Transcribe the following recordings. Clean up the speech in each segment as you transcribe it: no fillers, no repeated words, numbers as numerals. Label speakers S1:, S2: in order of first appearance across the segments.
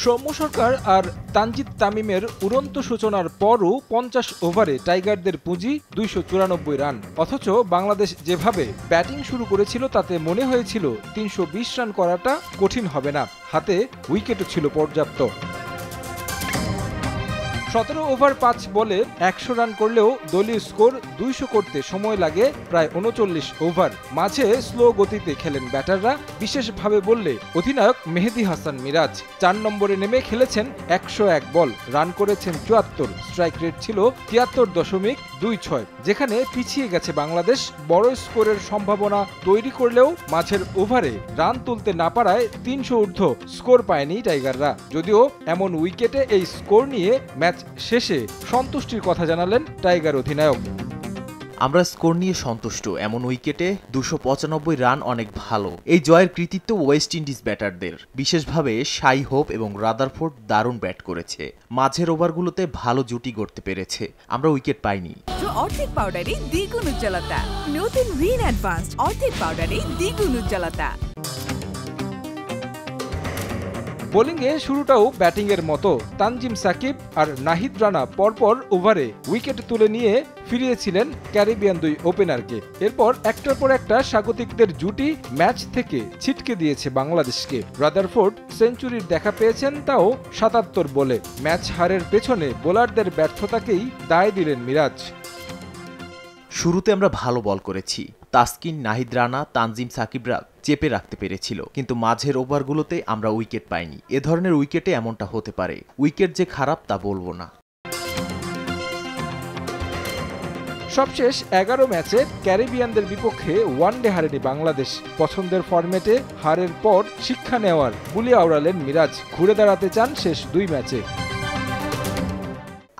S1: সৌম্য সরকার আর তানজিদ তামিমের উড়ন্ত সূচনার পরও 50 ওভারে টাইগারদের পুঁজি 294 রান। অথচ বাংলাদেশ যেভাবে ব্যাটিং শুরু করেছিল তাতে মনে হয়েছিল 320 রান করাটা কঠিন হবে না, হাতে উইকেটও ছিল পর্যাপ্ত। 17 ওভার 5 বলে 100 রান করলেও দলীয় স্কোর 200 করতে সময় লাগে প্রায় 39 ওভার। মাঝে স্লো গতিতে খেলেন ব্যাটাররা, বিশেষভাবে বললে অধিনায়ক মেহেদী হাসান মিরাজ। 4 নম্বরে নেমে খেলেছেন 101 বল, রান করেছেন 74, স্ট্রাইক রেট ছিল 73.26। যেখানে পিছিয়ে গেছে বাংলাদেশ, বড় স্কোরের সম্ভাবনা তৈরি করলেও মাঝের ওভারে রান তুলতে না পারায় 300 ঊর্ধ্ব স্কোর পায়নি টাইগাররা। যদিও এমন উইকেটে এই স্কোর নিয়ে ম্যাচ শেষে সন্তুষ্টির কথা জানালেন টাইগার অধিনায়ক।
S2: আমরা স্কোর নিয়ে সন্তুষ্ট, এমন উইকেটে 295 রান অনেক ভালো। এই জয়ের কৃতিত্ব ওয়েস্ট ইন্ডিজ ব্যাটারদের, বিশেষভাবে শাই হোপ এবং রাদারফোর্ড দারুণ ব্যাট করেছে। মাঝের ওভারগুলোতে ভালো জুটি গড়তে পেরেছে, আমরা উইকেট পাইনি।
S3: অর্ধেক পাউডারে দ্বিগুণ উজ্জ্বলতা, নতুন রিন অ্যাডভান্সড অর্ধেক পাউডারে দ্বিগুণ উজ্জ্বলতা।
S1: বোলিংয়ে শুরুটাও ব্যাটিংয়ের মতো। তানজিম সাকিব আর নাহিদ রানা পরপর ওভারে উইকেট তুলে নিয়ে ফিরিয়েছিলেন ক্যারিবিয়ান দুই ওপেনারকে। এরপর একটার পর একটা স্বাগতিকদের জুটি ম্যাচ থেকে ছিটকে দিয়েছে বাংলাদেশকে। রাদারফোর্ড সেঞ্চুরির দেখা পেয়েছেন, তাও 77 বলে। ম্যাচ হারের পেছনে বোলারদের ব্যর্থতাকেই দায় দিলেন মিরাজ।
S2: শুরুতে আমরা ভালো বল করেছি, তাসকিন, নাহিদ রানা, তানজিম সাকিবরা চেপে রাখতে পেরেছিল, কিন্তু মাঝের ওভারগুলোতে আমরা উইকেট পাইনি। এ ধরনের উইকেটে এমনটা হতে পারে, উইকেট যে খারাপ তা বলবো না।
S1: সবশেষ 11 ম্যাচে ক্যারিবিয়ানদের বিপক্ষে ওয়ানডে হারেনি বাংলাদেশ। পছন্দের ফরম্যাটে হারের পর শিক্ষা নেওয়ার বুলি আওড়ালেন মিরাজ, ঘুরে দাঁড়াতে চান শেষ 2 ম্যাচে।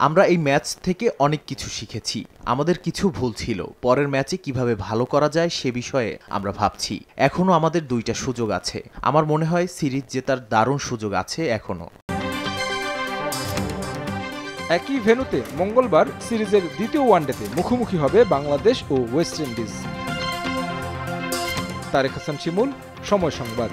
S2: আমরা এই ম্যাচ থেকে অনেক কিছু শিখেছি, আমাদের কিছু ভুল ছিল, পরের ম্যাচে কিভাবে ভালো করা যায় সে বিষয়ে আমরা ভাবছি। এখনো আমাদের 2টা সুযোগ আছে, আমার মনে হয় সিরিজ জেতার দারুণ সুযোগ আছে এখনো।
S1: একই ভেন্যুতে মঙ্গলবার সিরিজের দ্বিতীয় ওয়ানডেতে মুখোমুখি হবে বাংলাদেশ ও ওয়েস্ট ইন্ডিজ। তারেক হাসান শিমুল, সময় সংবাদ।